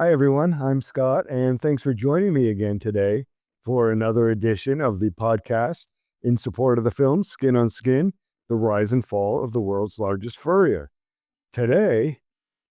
Hi, everyone. I'm Scott, and thanks for joining me again today for another edition of the podcast in support of the film Skin on Skin, The Rise and Fall of the World's Largest Furrier. Today,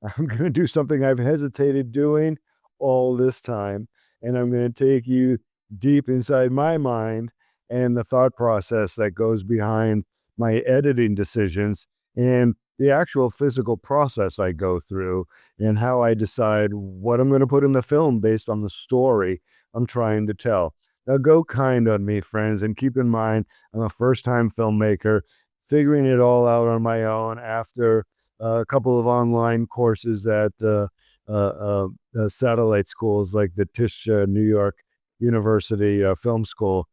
I'm going to do something I've hesitated doing all this time, and I'm going to take you deep inside my mind and the thought process that goes behind my editing decisions and the actual physical process I go through and how I decide what I'm going to put in the film based on the story I'm trying to tell. Now, go kind on me, friends, and keep in mind I'm a first-time filmmaker, figuring it all out on my own after a couple of online courses at satellite schools like the Tisch New York University Film School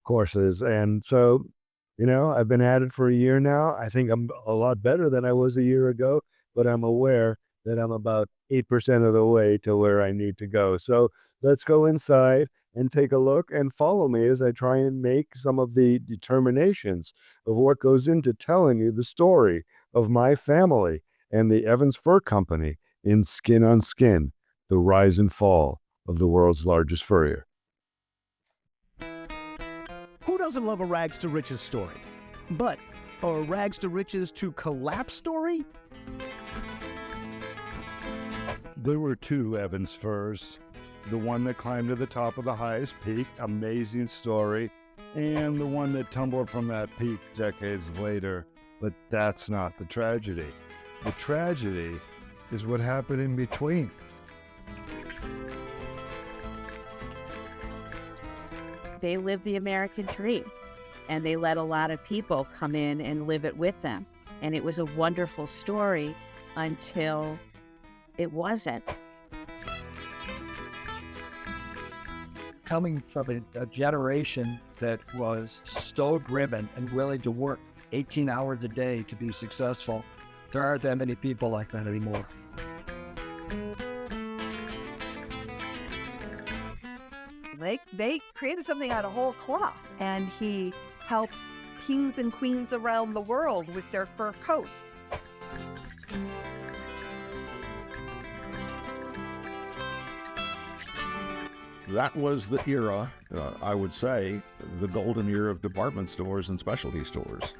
courses. And so, I've been at it for a year now. I think I'm a lot better than I was a year ago, but I'm aware that I'm about 8% of the way to where I need to go. So let's go inside and take a look and follow me as I try and make some of the determinations of what goes into telling you the story of my family and the Evans Fur Company in Skin on Skin, the rise and fall of the world's largest furrier. Who doesn't love a rags to riches story? But a rags to riches to collapse story? There were two Evans furs. The one that climbed to the top of the highest peak, amazing story, and the one that tumbled from that peak decades later. But that's not the tragedy. The tragedy is what happened in between. They lived the American dream, and they let a lot of people come in and live it with them. And it was a wonderful story until it wasn't. Coming from a generation that was so driven and willing to work 18 hours a day to be successful, there aren't that many people like that anymore. They created something out of whole cloth, and he helped kings and queens around the world with their fur coats. That was the era, I would say, the golden era of department stores and specialty stores.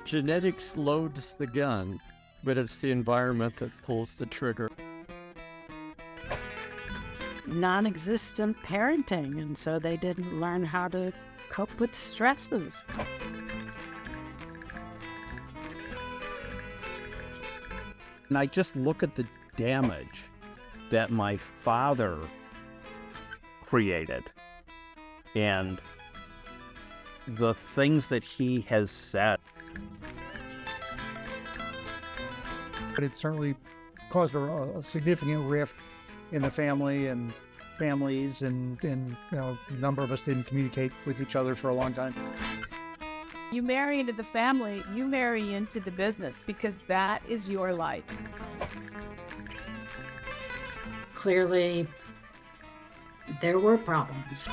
Genetics loads the gun, but it's the environment that pulls the trigger. Non-existent parenting, and so they didn't learn how to cope with stresses. And I just look at the damage that my father created and the things that he has said. But it certainly caused a significant rift in the family and families, and a number of us didn't communicate with each other for a long time. You marry into the family, you marry into the business, because that is your life. Clearly, there were problems.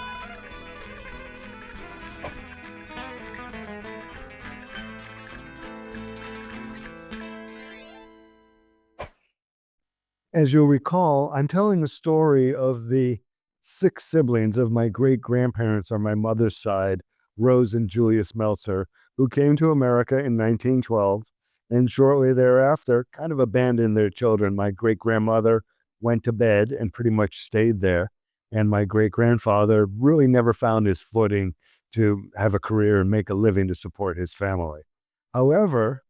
As you'll recall, I'm telling the story of the 6 siblings of my great-grandparents on my mother's side, Rose and Julius Meltzer, who came to America in 1912 and shortly thereafter kind of abandoned their children. My great-grandmother went to bed and pretty much stayed there, and my great-grandfather really never found his footing to have a career and make a living to support his family. However,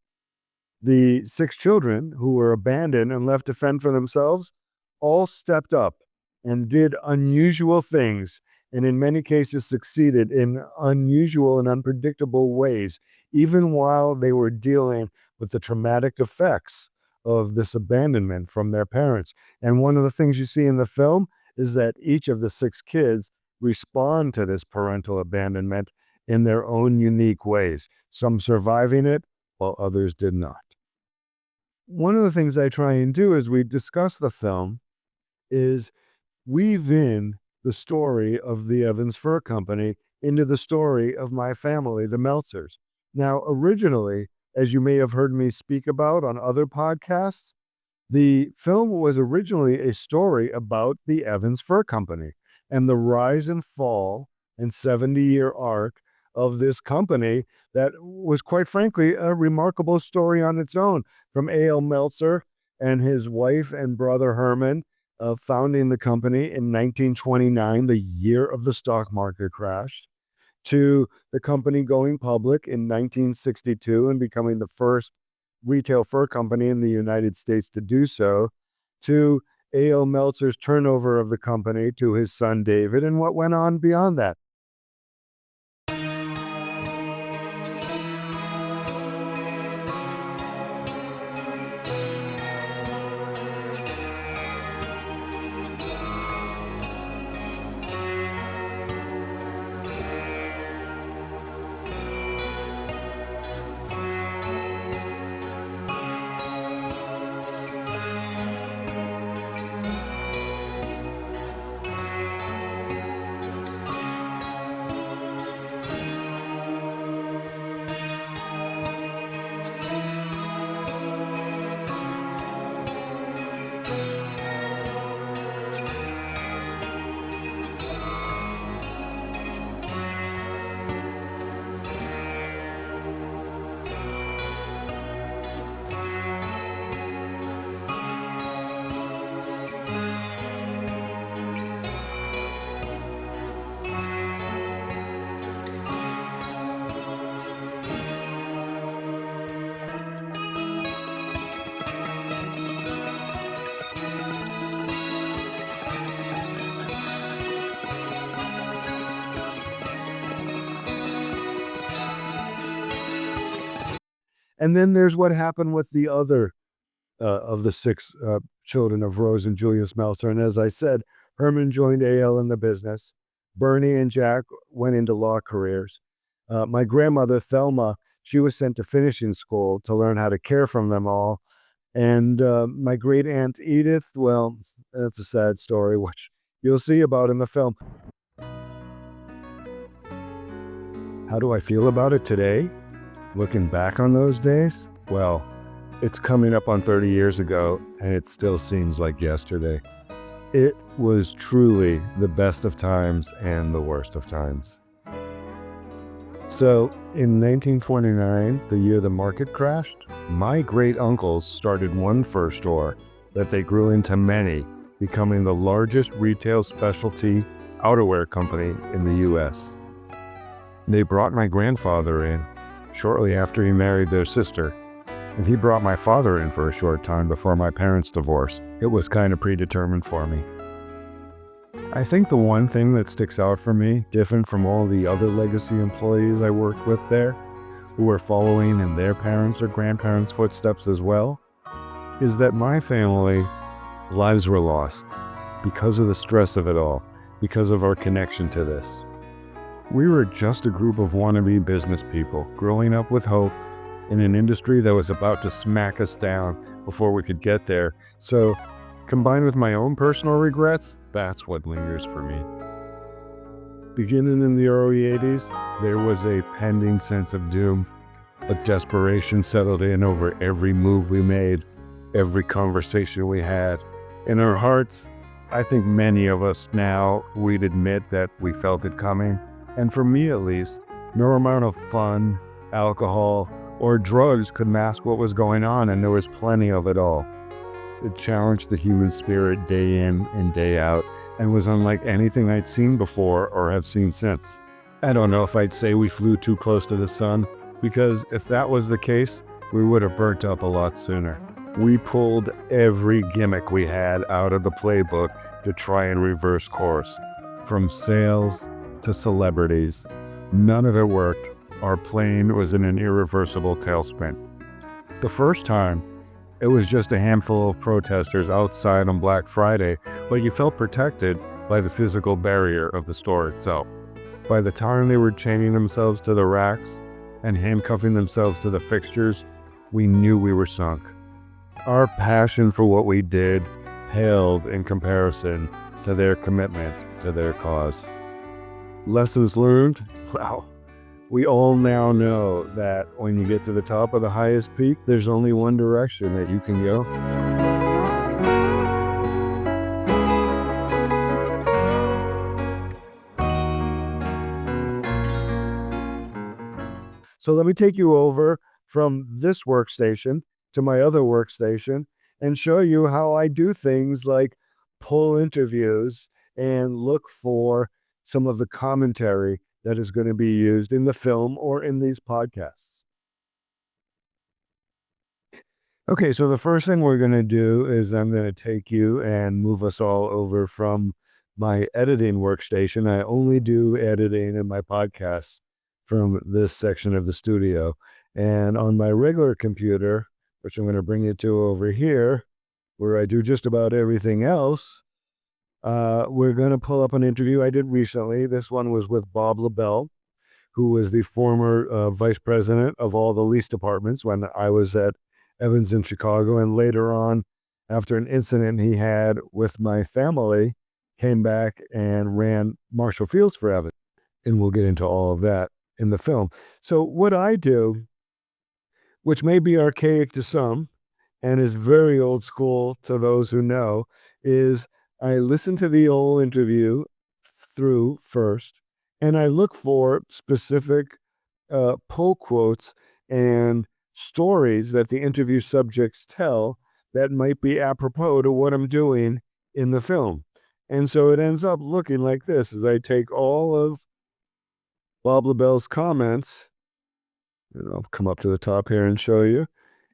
the 6 children who were abandoned and left to fend for themselves all stepped up and did unusual things, and in many cases succeeded in unusual and unpredictable ways, even while they were dealing with the traumatic effects of this abandonment from their parents. And one of the things you see in the film is that each of the 6 kids respond to this parental abandonment in their own unique ways, some surviving it while others did not. One of the things I try and do as we discuss the film is weave in the story of the Evans Fur Company into the story of my family, the Meltzers. Now, originally, as you may have heard me speak about on other podcasts, the film was originally a story about the Evans Fur Company and the rise and fall and 70-year arc of this company that was, quite frankly, a remarkable story on its own. From A.L. Meltzer and his wife and brother Herman founding the company in 1929, the year of the stock market crash, to the company going public in 1962 and becoming the first retail fur company in the United States to do so, to A.L. Meltzer's turnover of the company to his son David, and what went on beyond that. And then there's what happened with the other of the six children of Rose and Julius Meltzer. And as I said, Herman joined A.L. in the business. Bernie and Jack went into law careers. My grandmother, Thelma, she was sent to finishing school to learn how to care for them all. And my great aunt Edith, well, that's a sad story, which you'll see about in the film. How do I feel about it today? Looking back on those days? Well, it's coming up on 30 years ago, and it still seems like yesterday. It was truly the best of times and the worst of times. So, in 1929, the year the market crashed, my great uncles started one fur store that they grew into many, becoming the largest retail specialty outerwear company in the U.S. They brought my grandfather in shortly after he married their sister, and he brought my father in for a short time before my parents' divorce. It was kind of predetermined for me. I think the one thing that sticks out for me, different from all the other legacy employees I worked with there, who were following in their parents' or grandparents' footsteps as well, is that my family, lives were lost because of the stress of it all, because of our connection to this. We were just a group of wannabe business people growing up with hope in an industry that was about to smack us down before we could get there. So, combined with my own personal regrets, that's what lingers for me. Beginning in the early 80s, there was a pending sense of doom. A desperation settled in over every move we made, every conversation we had. In our hearts, I think many of us now, we'd admit that we felt it coming. And for me at least, no amount of fun, alcohol, or drugs could mask what was going on, and there was plenty of it all. It challenged the human spirit day in and day out, and was unlike anything I'd seen before or have seen since. I don't know if I'd say we flew too close to the sun, because if that was the case, we would have burnt up a lot sooner. We pulled every gimmick we had out of the playbook to try and reverse course. From sales to celebrities, none of it worked. Our plane was in an irreversible tailspin. The first time, it was just a handful of protesters outside on Black Friday, but you felt protected by the physical barrier of the store itself. By the time they were chaining themselves to the racks and handcuffing themselves to the fixtures, we knew we were sunk. Our passion for what we did paled in comparison to their commitment to their cause. Lessons learned? Wow. We all now know that when you get to the top of the highest peak, there's only one direction that you can go. So let me take you over from this workstation to my other workstation and show you how I do things like pull interviews and look for some of the commentary that is going to be used in the film or in these podcasts. Okay, so the first thing we're going to do is I'm going to take you and move us all over from my editing workstation. I only do editing in my podcasts from this section of the studio. And on my regular computer, which I'm going to bring you to over here, where I do just about everything else, we're going to pull up an interview I did recently. This one was with Bob LaBelle, who was the former vice president of all the lease departments when I was at Evans in Chicago. And later on, after an incident he had with my family, came back and ran Marshall Fields for Evans. And we'll get into all of that in the film. So what I do, which may be archaic to some and is very old school to those who know, is I listen to the whole interview through first, and I look for specific pull quotes and stories that the interview subjects tell that might be apropos to what I'm doing in the film. And so it ends up looking like this as I take all of Bob LaBelle's comments, and I'll come up to the top here and show you,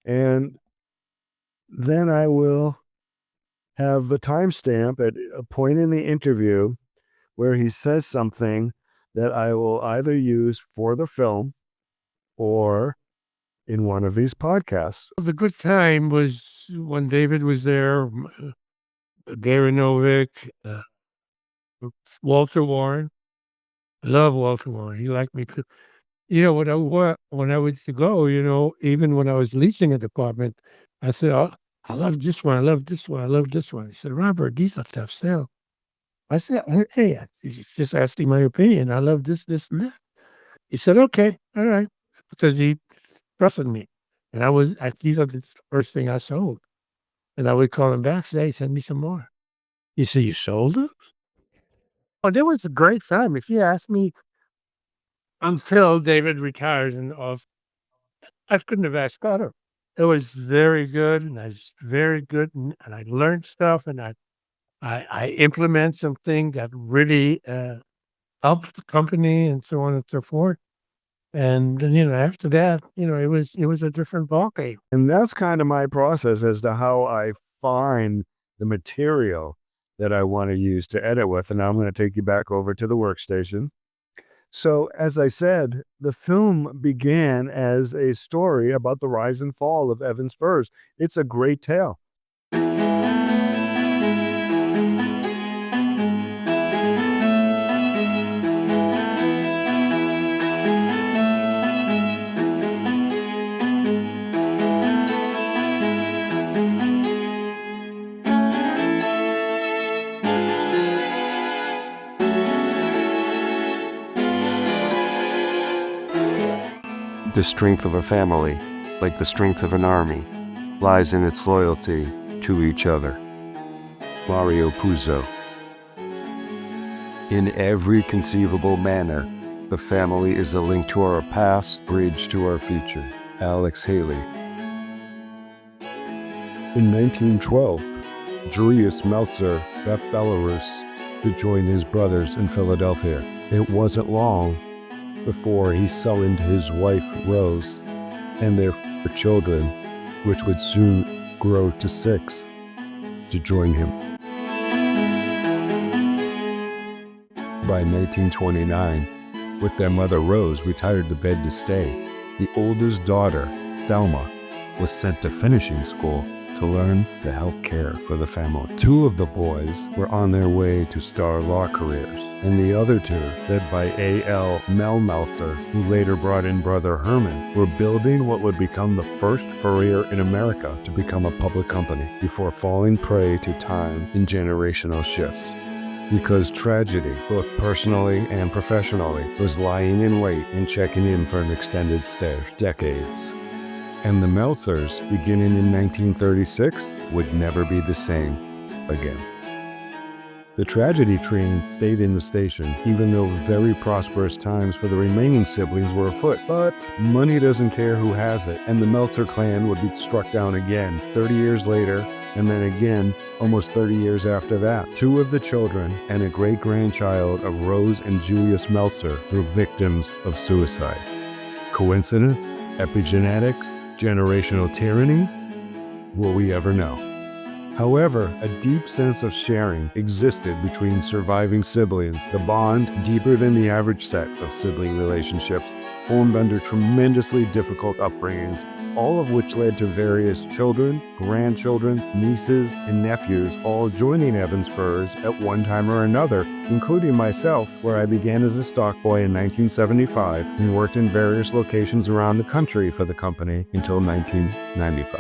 and then I will have a timestamp at a point in the interview where he says something that I will either use for the film or in one of these podcasts. The good time was when David was there, Darinovic, Walter Warren. I love Walter Warren. He liked me too. When I was to go, even when I was leasing a department, I said, "Oh, I love this one. I love this one. I love this one." He said, "Robert, these are tough sell." I said, "Hey, just asking my opinion. I love this, this, and that." He said, "Okay, all right," because he trusted me, and these are the first thing I sold, and I would call him back, say, "Send me some more." He said, "You sold it?" Oh, there was a great time. If you ask me, until David retired and off, I couldn't have asked better. It was very good, and I was very good, and I learned stuff, and I implement something that really helped the company, and so on and so forth. And then, after that, it was a different ballgame. And that's kind of my process as to how I find the material that I want to use to edit with. And now I'm going to take you back over to the workstation. So, as I said, the film began as a story about the rise and fall of Evans Furs. It's a great tale. The strength of a family, like the strength of an army, lies in its loyalty to each other. Mario Puzo. In every conceivable manner, the family is a link to our past, bridge to our future. Alex Haley. In 1912, Julius Meltzer left Belarus to join his brothers in Philadelphia. It wasn't long before he summoned his wife, Rose, and their 4 children, which would soon grow to 6, to join him. By 1929, with their mother Rose retired to bed to stay, the oldest daughter, Thelma, was sent to finishing school to learn to help care for the family. 2 of the boys were on their way to Starr law careers, and the other 2, led by A.L. Meltzer, who later brought in brother Herman, were building what would become the first Furrier in America to become a public company before falling prey to time and generational shifts. because tragedy, both personally and professionally, was lying in wait and checking in for an extended stay, decades. And the Meltzers, beginning in 1936, would never be the same again. The tragedy train stayed in the station, even though very prosperous times for the remaining siblings were afoot. But money doesn't care who has it, and the Meltzer clan would be struck down again 30 years later, and then again almost 30 years after that. Two of the children and a great-grandchild of Rose and Julius Meltzer were victims of suicide. Coincidence? Epigenetics? Generational tyranny? Will we ever know? However, a deep sense of sharing existed between surviving siblings, the bond deeper than the average set of sibling relationships, formed under tremendously difficult upbringings, all of which led to various children, grandchildren, nieces, and nephews all joining Evans Furs at one time or another, including myself, where I began as a stock boy in 1975 and worked in various locations around the country for the company until 1995.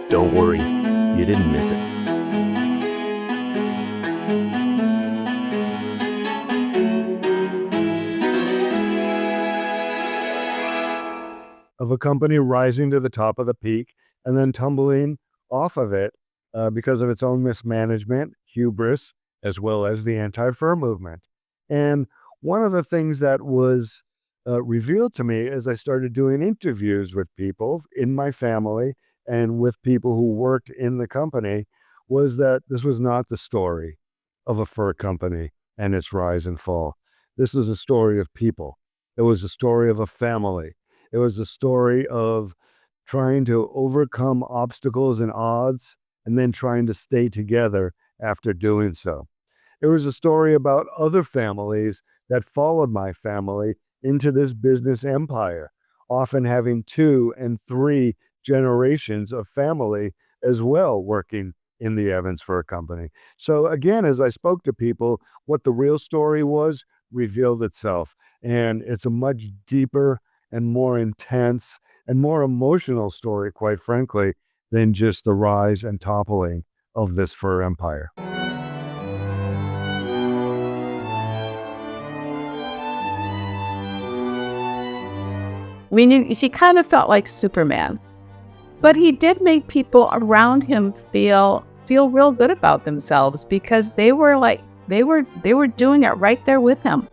Don't worry, you didn't miss it. Of a company rising to the top of the peak and then tumbling off of it because of its own mismanagement, hubris, as well as the anti-fur movement. And one of the things that was revealed to me as I started doing interviews with people in my family and with people who worked in the company was that this was not the story of a fur company and its rise and fall. This is a story of people. It was a story of a family. It was a story of trying to overcome obstacles and odds and then trying to stay together after doing so. It was a story about other families that followed my family into this business empire, often having 2 and 3 generations of family as well working in the Evans Fur Company. So again, as I spoke to people, what the real story was revealed itself. And it's a much deeper and more intense and more emotional story, quite frankly, than just the rise and toppling of this fur empire. I mean, she kind of felt like Superman, but he did make people around him feel real good about themselves because they were doing it right there with him.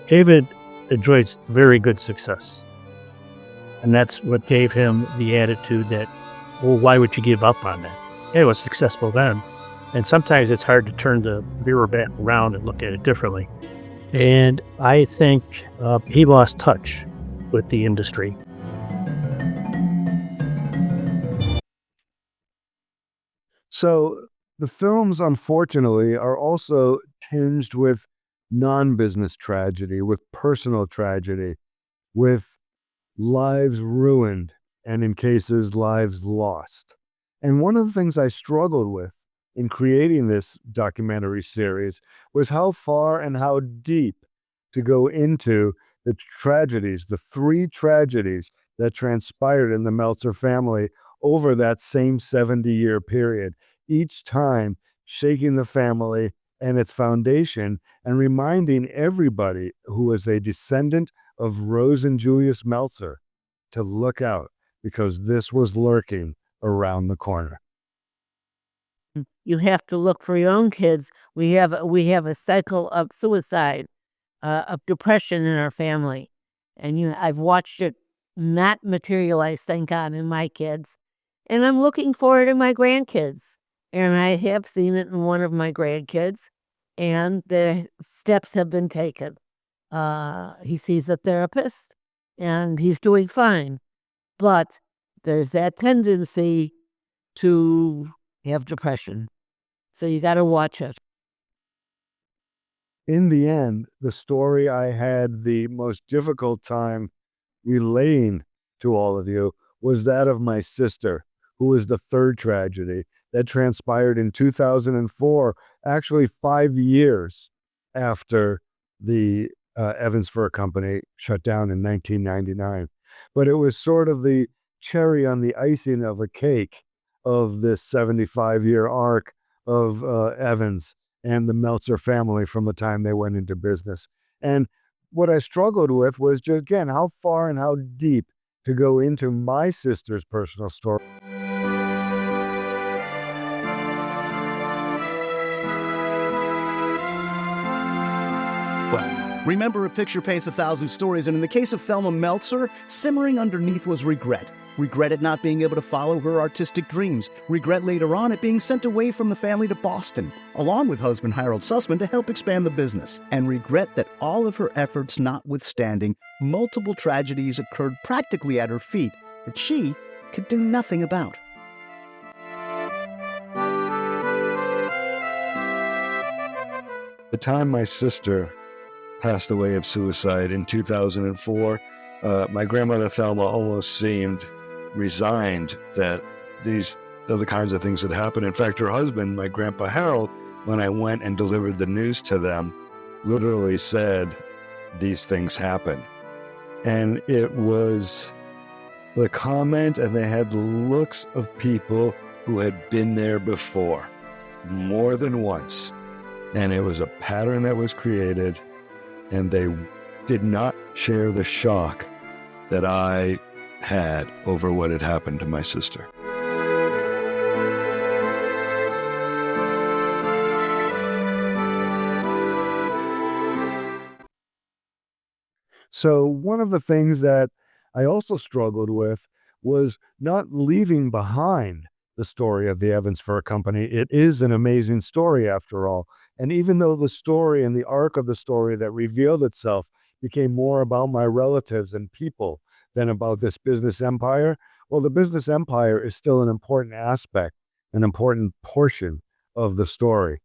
David enjoys very good success. And that's what gave him the attitude that, well, why would you give up on that? It was successful then. And sometimes it's hard to turn the mirror back around and look at it differently. And I think he lost touch with the industry. So the films, unfortunately, are also tinged with non-business tragedy, with personal tragedy, with lives ruined, and in cases, lives lost. And one of the things I struggled with in creating this documentary series was how far and how deep to go into the tragedies, the 3 tragedies that transpired in the Meltzer family over that same 70-year period, each time shaking the family and its foundation and reminding everybody who was a descendant of Rose and Julius Meltzer to look out, because this was lurking around the corner. You have to look for your own kids. We have a cycle of suicide, of depression in our family, and I've watched it not materialize, thank God, in my kids, and I'm looking for it in my grandkids, and I have seen it in one of my grandkids, and the steps have been taken. He sees a therapist, and he's doing fine, but there's that tendency to have depression. So you got to watch it. In the end, the story I had the most difficult time relaying to all of you was that of my sister, who was the 3rd tragedy, that transpired in 2004, actually 5 years after the Evans Fur Company shut down in 1999. But it was sort of the cherry on the icing of a cake of this 75-year arc of Evans and the Meltzer family from the time they went into business. And what I struggled with was just, again, how far and how deep to go into my sister's personal story. Well, remember, a picture paints 1,000 stories, and in the case of Thelma Meltzer, simmering underneath was regret. Regret at not being able to follow her artistic dreams. Regret later on at being sent away from the family to Boston, along with husband Harold Sussman, to help expand the business. And regret that all of her efforts notwithstanding, multiple tragedies occurred practically at her feet that she could do nothing about. The time my sister passed away of suicide in 2004, my grandmother Thelma almost seemed resigned that these are the kinds of things that happen. In fact, her husband, my grandpa Harold, when I went and delivered the news to them, literally said, "These things happen." And it was the comment, and they had looks of people who had been there before, more than once. And it was a pattern that was created, and they did not share the shock that I had over what had happened to my sister. So one of the things that I also struggled with was not leaving behind the story of the Evans Fur Company. It is an amazing story after all. And even though the story and the arc of the story that revealed itself became more about my relatives and people than about this business empire, well, the business empire is still an important aspect, an important portion of the story.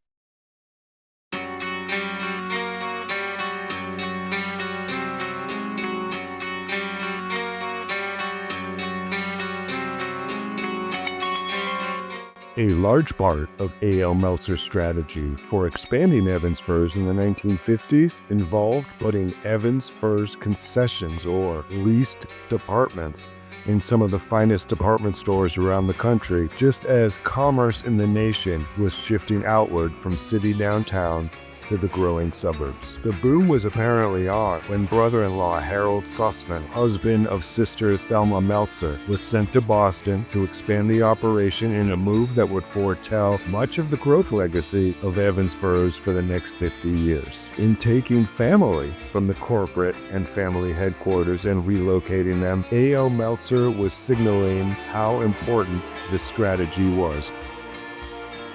A large part of A.L. Meltzer's strategy for expanding Evans Furs in the 1950s involved putting Evans Furs concessions or leased departments in some of the finest department stores around the country, just as commerce in the nation was shifting outward from city downtowns to the growing suburbs. The boom was apparently on when brother-in-law Harold Sussman, husband of sister Thelma Meltzer, was sent to Boston to expand the operation in a move that would foretell much of the growth legacy of Evans Furs for the next 50 years. In taking family from the corporate and family headquarters and relocating them, A.L. Meltzer was signaling how important this strategy was.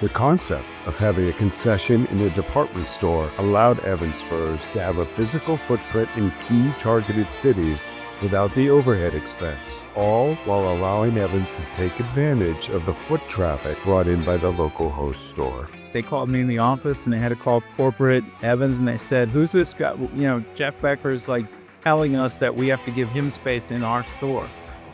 The concept of having a concession in a department store allowed Evans Furs to have a physical footprint in key targeted cities without the overhead expense, all while allowing Evans to take advantage of the foot traffic brought in by the local host store. They called me in the office and they had to call corporate Evans and they said, "Who's this guy? You know, Jeff Becker's like telling us that we have to give him space in our store."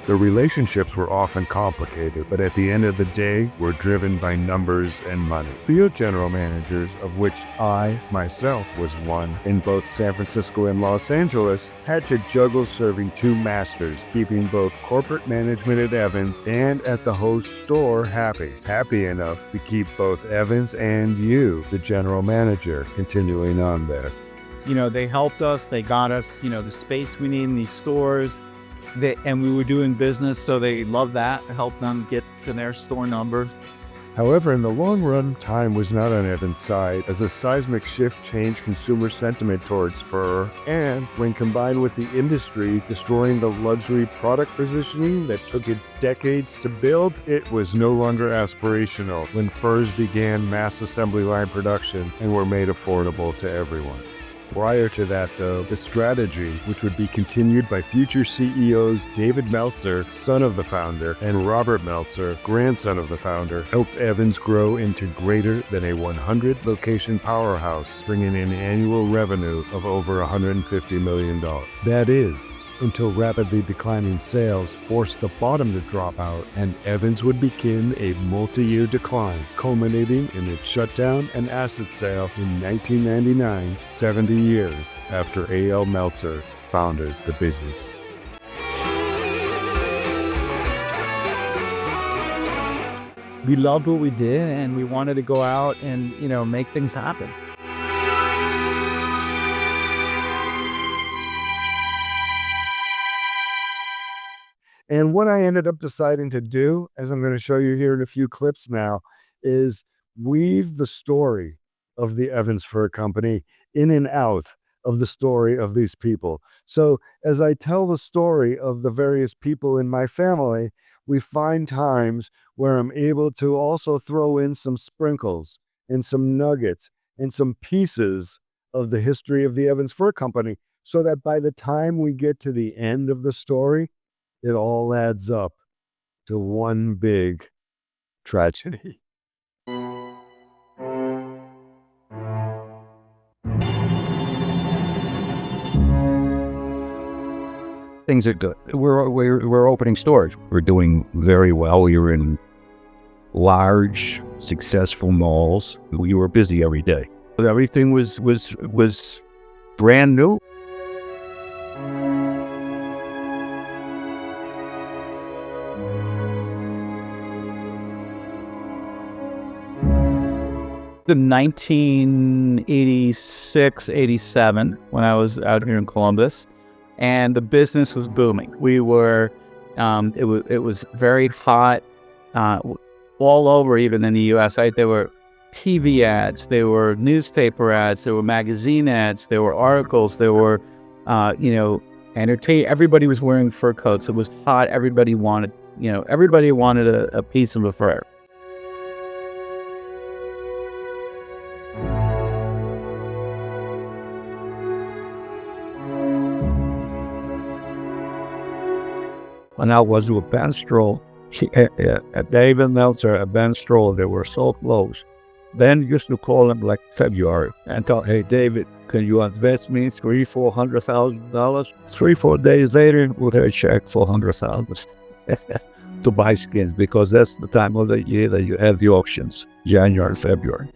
The relationships were often complicated, but at the end of the day, were driven by numbers and money. Field general managers, of which I, myself, was one, in both San Francisco and Los Angeles, had to juggle serving two masters, keeping both corporate management at Evans and at the host store happy enough to keep both Evans and you, the general manager, continuing on there. You know, they helped us, they got us, you know, the space we need in these stores. And we were doing business, so they loved that, to help them get to their store numbers. However, in the long run, time was not on Evans' side, as a seismic shift changed consumer sentiment towards fur, and when combined with the industry destroying the luxury product positioning that took it decades to build, it was no longer aspirational when furs began mass assembly line production and were made affordable to everyone. Prior to that, though, the strategy, which would be continued by future CEOs David Meltzer, son of the founder, and Robert Meltzer, grandson of the founder, helped Evans grow into greater than a 100-location powerhouse, bringing in annual revenue of over $150 million. That is, until rapidly declining sales forced the bottom to drop out, and Evans would begin a multi-year decline, culminating in its shutdown and asset sale in 1999, 70 years after A.L. Meltzer founded the business. We loved what we did, and we wanted to go out and, make things happen. And what I ended up deciding to do, as I'm going to show you here in a few clips now, is weave the story of the Evans Fur Company in and out of the story of these people. So as I tell the story of the various people in my family, we find times where I'm able to also throw in some sprinkles and some nuggets and some pieces of the history of the Evans Fur Company, so that by the time we get to the end of the story, it all adds up to one big tragedy. Things are good. We're opening stores. We're doing very well. We were in large, successful malls. We were busy every day. Everything was brand new. In 1986, 87, when I was out here in Columbus, and the business was booming. We were, it was very hot all over, even in the U.S. Right? There were TV ads, there were newspaper ads, there were magazine ads, there were articles, there were, everybody was wearing fur coats. It was hot. Everybody wanted a piece of a fur. When I was with Ben Stroll, David Meltzer and Ben Stroll, they were so close. Ben used to call him like February and thought, "Hey, David, can you invest me $300,000-$400,000? 3-4 days later, we'll have a check for $100,000 to buy skins, because that's the time of the year that you have the auctions, January and February.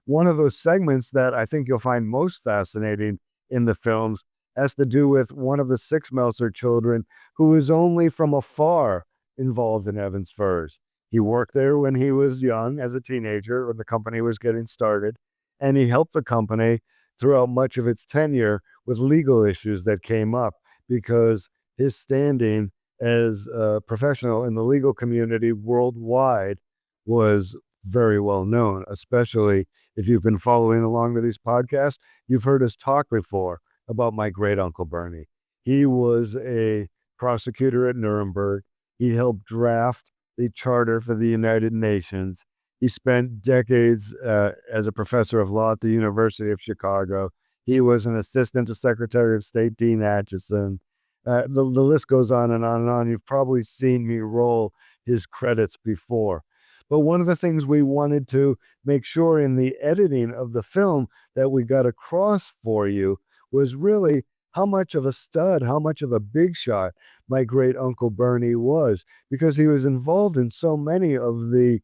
One of those segments that I think you'll find most fascinating in the films has to do with one of the 6 Meltzer children who was only from afar involved in Evans Furs. He worked there when he was young, as a teenager, when the company was getting started, and he helped the company throughout much of its tenure with legal issues that came up, because his standing as a professional in the legal community worldwide was very well known. Especially if you've been following along to these podcasts, you've heard us talk before about my great uncle Bernie. He was a prosecutor at Nuremberg. He helped draft the Charter for the United Nations. He spent decades as a professor of law at the University of Chicago. He was an assistant to Secretary of State Dean Acheson. The list goes on and on and on. You've probably seen me roll his credits before. But one of the things we wanted to make sure in the editing of the film that we got across for you was really how much of a stud, how much of a big shot my great uncle Bernie was, because he was involved in so many of the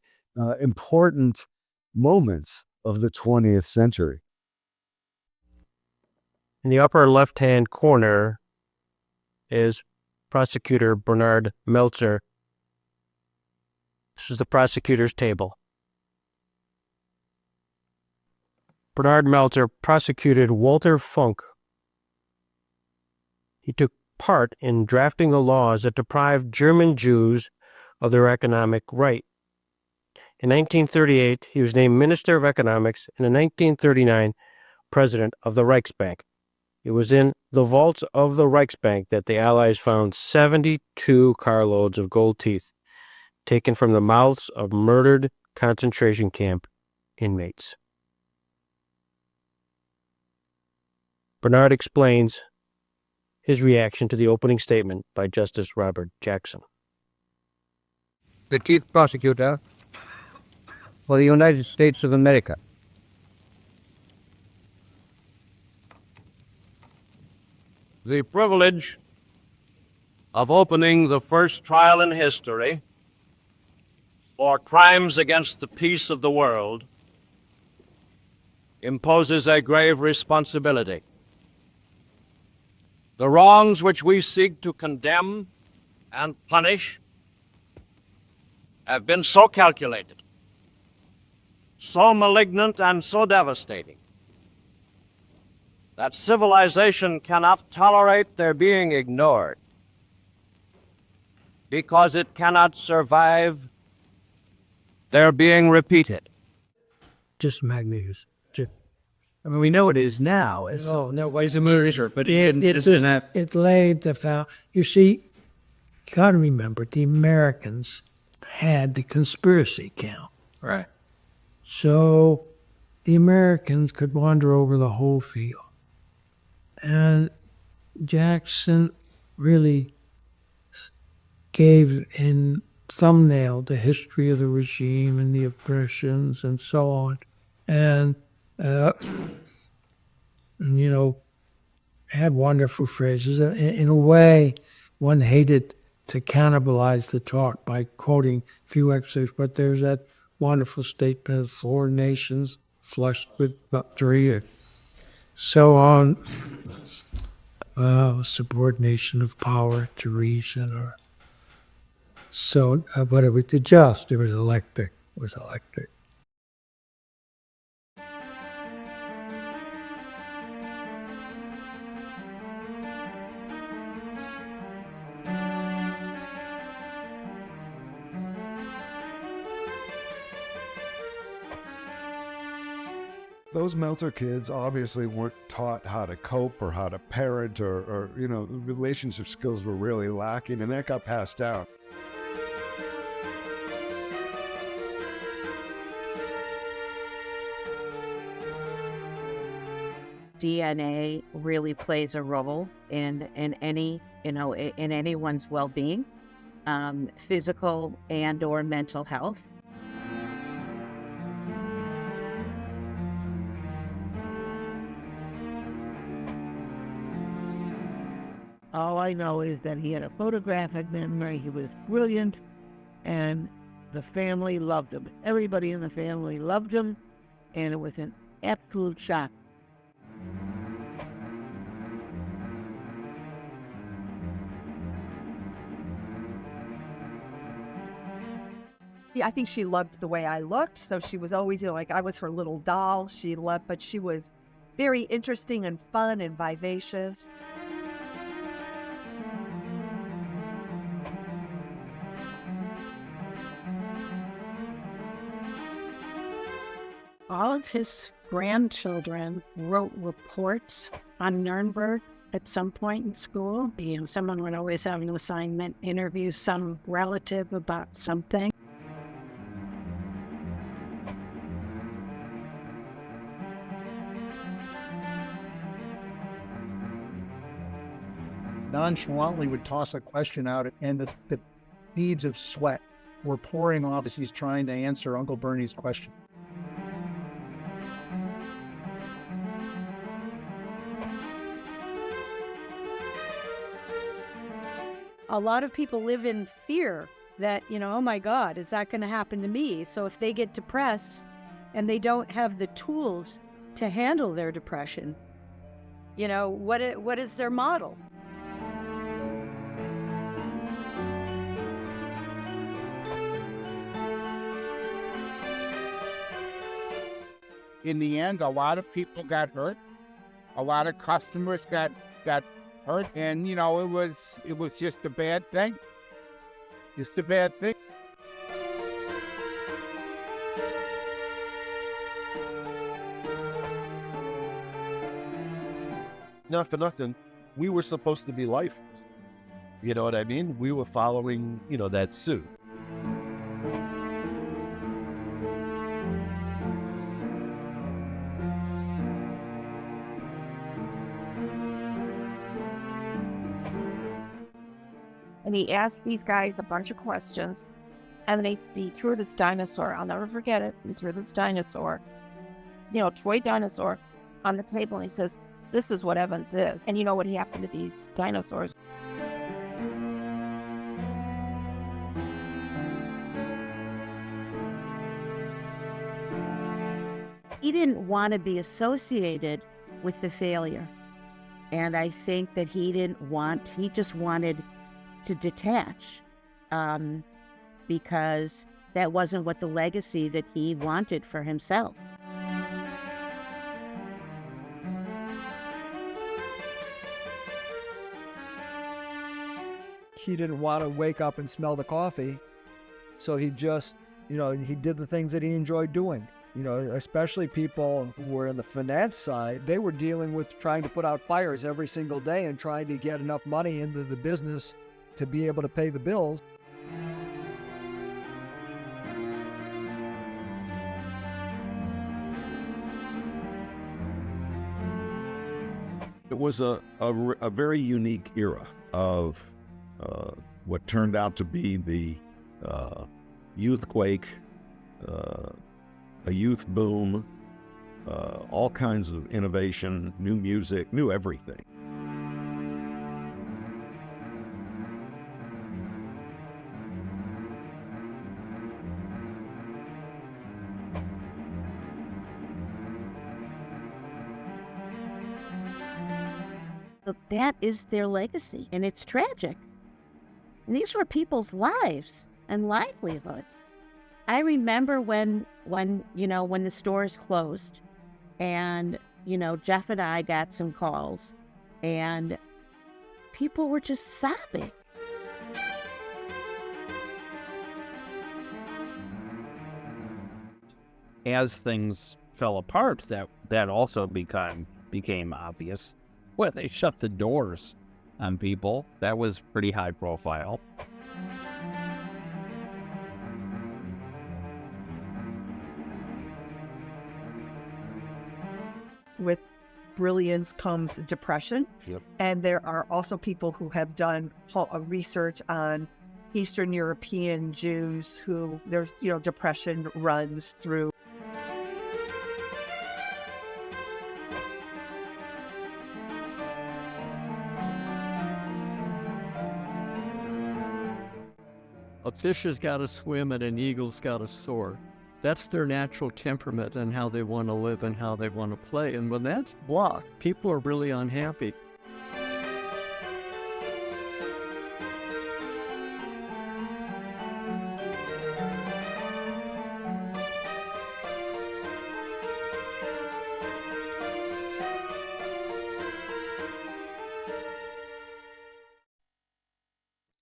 important moments of the 20th century. In the upper left-hand corner is Prosecutor Bernard Meltzer. This is the prosecutor's table. Bernard Meltzer prosecuted Walter Funk. He took part in drafting the laws that deprived German Jews of their economic right. In 1938, he was named Minister of Economics, and in 1939, President of the Reichsbank. It was in the vaults of the Reichsbank that the Allies found 72 carloads of gold teeth, taken from the mouths of murdered concentration camp inmates. Bernard explains his reaction to the opening statement by Justice Robert Jackson. The Chief Prosecutor for the United States of America. the privilege of opening the first trial in history for crimes against the peace of the world imposes a grave responsibility. The wrongs which we seek to condemn and punish have been so calculated, so malignant, and so devastating that civilization cannot tolerate their being ignored, because it cannot survive their being repeated. Just magnificent. I mean, we know it is now. No ways of erasure, but it laid the foul. You see, you got to remember the Americans had the conspiracy count. Right. So the Americans could wander over the whole field. And Jackson really gave in thumbnail the history of the regime and the oppressions and so on. And you know, had wonderful phrases. In a way, one hated to cannibalize the talk by quoting a few excerpts, but there's that wonderful statement of 4 nations flushed with victory, or so on. Subordination of power to reason, or so. But it was just. It was electric. It was electric. Those Meltzer kids obviously weren't taught how to cope or how to parent, or relationship skills were really lacking, and that got passed down. DNA really plays a role in any, in anyone's well-being, physical and or mental health. All I know is that he had a photographic memory. He was brilliant, and the family loved him. Everybody in the family loved him, and it was an absolute shock. Yeah, I think she loved the way I looked, so she was always, like I was her little doll. She loved, but she was very interesting and fun and vivacious. All of his grandchildren wrote reports on Nuremberg at some point in school. Someone would always have an assignment, interview some relative about something. Nonchalantly would toss a question out, and the beads of sweat were pouring off as he's trying to answer Uncle Bernie's question. A lot of people live in fear that, oh my God, is that going to happen to me? So if they get depressed and they don't have the tools to handle their depression, what is their model? In the end, a lot of people got hurt. A lot of customers got hurt, and it was just a bad thing. Just a bad thing. Not for nothing, we were supposed to be lifers. You know what I mean? We were following, that suit. And he asked these guys a bunch of questions, and then he threw this dinosaur. I'll never forget it. He threw this dinosaur, toy dinosaur, on the table, and he says, This is what Evans is. And you know what happened to these dinosaurs. He didn't want to be associated with the failure. And I think that he just wanted to detach because that wasn't what the legacy that he wanted for himself. He didn't want to wake up and smell the coffee. So he just, he did the things that he enjoyed doing. Especially people who were in the finance side, they were dealing with trying to put out fires every single day and trying to get enough money into the business to be able to pay the bills. It was a very unique era of what turned out to be the youthquake, a youth boom, all kinds of innovation, new music, new everything. But that is their legacy, and it's tragic. And these were people's lives and livelihoods. I remember when the stores closed, and Jeff and I got some calls, and people were just sobbing. As things fell apart, that also became obvious. Well, they shut the doors on people. That was pretty high profile. With brilliance comes depression. Yep. And there are also people who have done research on Eastern European Jews who there's, depression runs through. A fish has got to swim and an eagle's got to soar. That's their natural temperament and how they want to live and how they want to play. And when that's blocked, people are really unhappy.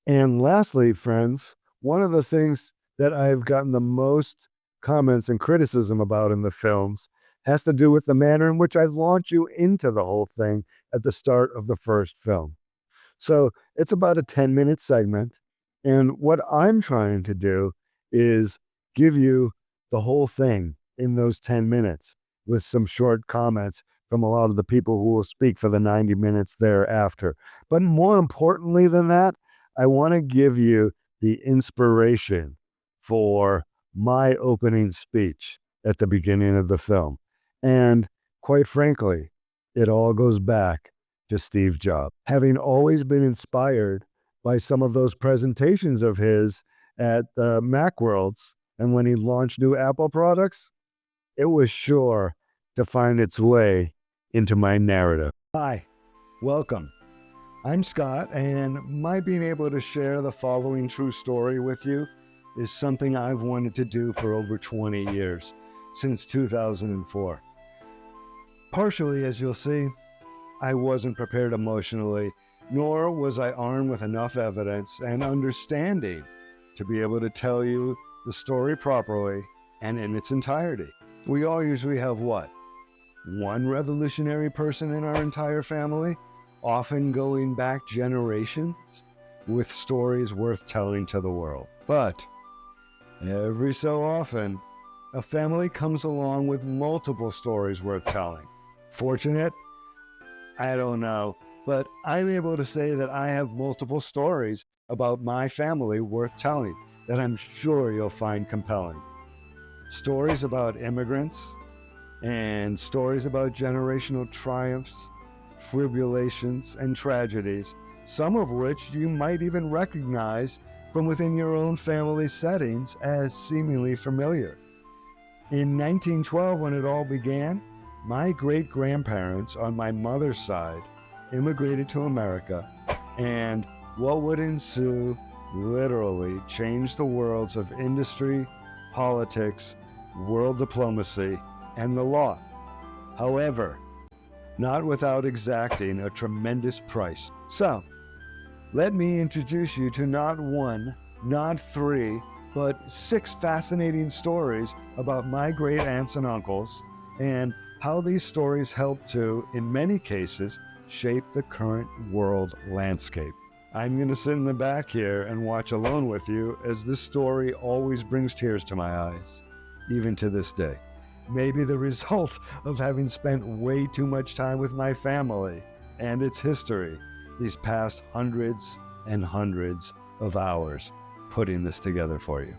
And lastly, friends, one of the things that I've gotten the most comments and criticism about in the films has to do with the manner in which I launch you into the whole thing at the start of the first film. So it's about a 10-minute segment. And what I'm trying to do is give you the whole thing in those 10 minutes with some short comments from a lot of the people who will speak for the 90 minutes thereafter. But more importantly than that, I want to give you the inspiration for my opening speech at the beginning of the film. And quite frankly, it all goes back to Steve Jobs. Having always been inspired by some of those presentations of his at the Macworlds and when he launched new Apple products, it was sure to find its way into my narrative. Hi, welcome. I'm Scott, and my being able to share the following true story with you is something I've wanted to do for over 20 years, since 2004. Partially, as you'll see, I wasn't prepared emotionally, nor was I armed with enough evidence and understanding to be able to tell you the story properly and in its entirety. We all usually have what? One revolutionary person in our entire family, often going back generations, with stories worth telling to the world. But every so often, a family comes along with multiple stories worth telling. Fortunate? I don't know, but I'm able to say that I have multiple stories about my family worth telling that I'm sure you'll find compelling. Stories about immigrants and stories about generational triumphs tribulations, and tragedies, some of which you might even recognize from within your own family settings as seemingly familiar. In 1912, when it all began, my great-grandparents on my mother's side immigrated to America, and what would ensue literally changed the worlds of industry, politics, world diplomacy, and the law. However, not without exacting a tremendous price. So, let me introduce you to not one, not three, but 6 fascinating stories about my great aunts and uncles, and how these stories help to, in many cases, shape the current world landscape. I'm going to sit in the back here and watch alone with you as this story always brings tears to my eyes, even to this day. Maybe the result of having spent way too much time with my family and its history these past hundreds and hundreds of hours putting this together for you.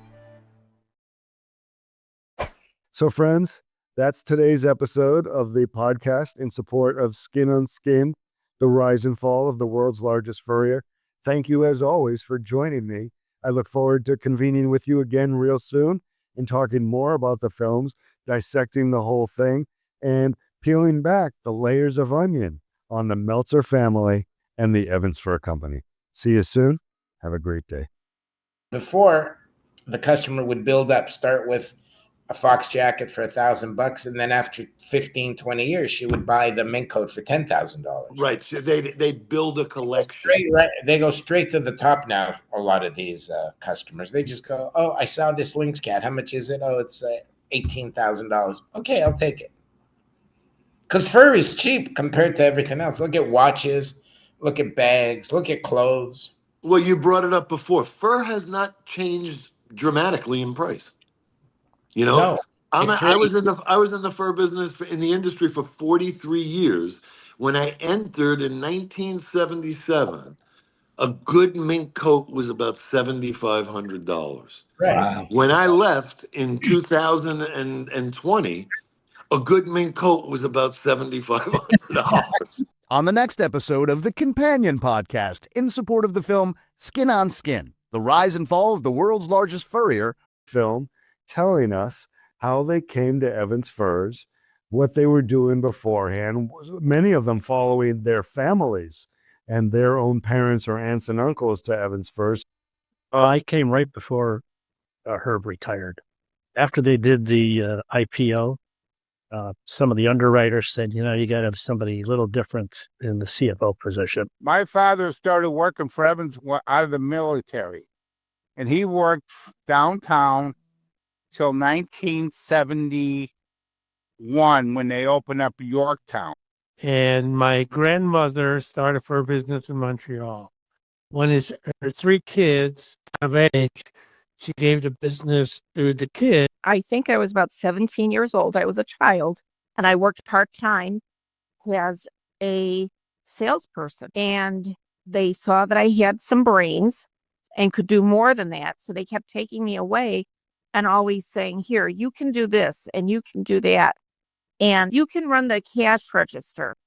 So friends, that's today's episode of the podcast in support of Skin on Skin, the rise and fall of the world's largest furrier. Thank you as always for joining me. I look forward to convening with you again real soon and talking more about the films, dissecting the whole thing, and peeling back the layers of onion on the Meltzer family and the Evans Fur Company. See you soon. Have a great day. Before, the customer would build up, start with a fox jacket for $1,000, and then after 15, 20 years, she would buy the mink coat for $10,000. Right. So they build a collection. They go straight to the top now. A lot of these customers, they just go, "Oh, I saw this lynx cat. How much is it? Oh, it's $18,000. Okay, I'll take it." Because fur is cheap compared to everything else. Look at watches, look at bags, look at clothes. Well, you brought it up before. Fur has not changed dramatically in price. You know, No, I was in the fur business in the industry for 43 years. When I entered in 1977, a good mink coat was about $7,500. Right. Wow. When I left in 2020, a good mink coat was about $7,500. On the next episode of the Companion Podcast, in support of the film Skin on Skin, the rise and fall of the world's largest furrier film, telling us how they came to Evans Furs, what they were doing beforehand, many of them following their families and their own parents or aunts and uncles to Evans Furs. I came right before Herb retired. After they did the IPO, some of the underwriters said, you got to have somebody a little different in the CFO position. My father started working for Evans out of the military, and he worked downtown till 1971 when they opened up Yorktown. And my grandmother started her business in Montreal. When her 3 kids of age, she gave the business to the kid. I think I was about 17 years old. I was a child, and I worked part-time as a salesperson. And they saw that I had some brains and could do more than that. So they kept taking me away and always saying, here, you can do this and you can do that. And you can run the cash register.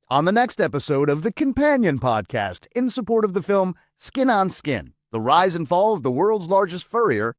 On the next episode of the Companion Podcast, in support of the film Skin on Skin, the rise and fall of the world's largest furrier,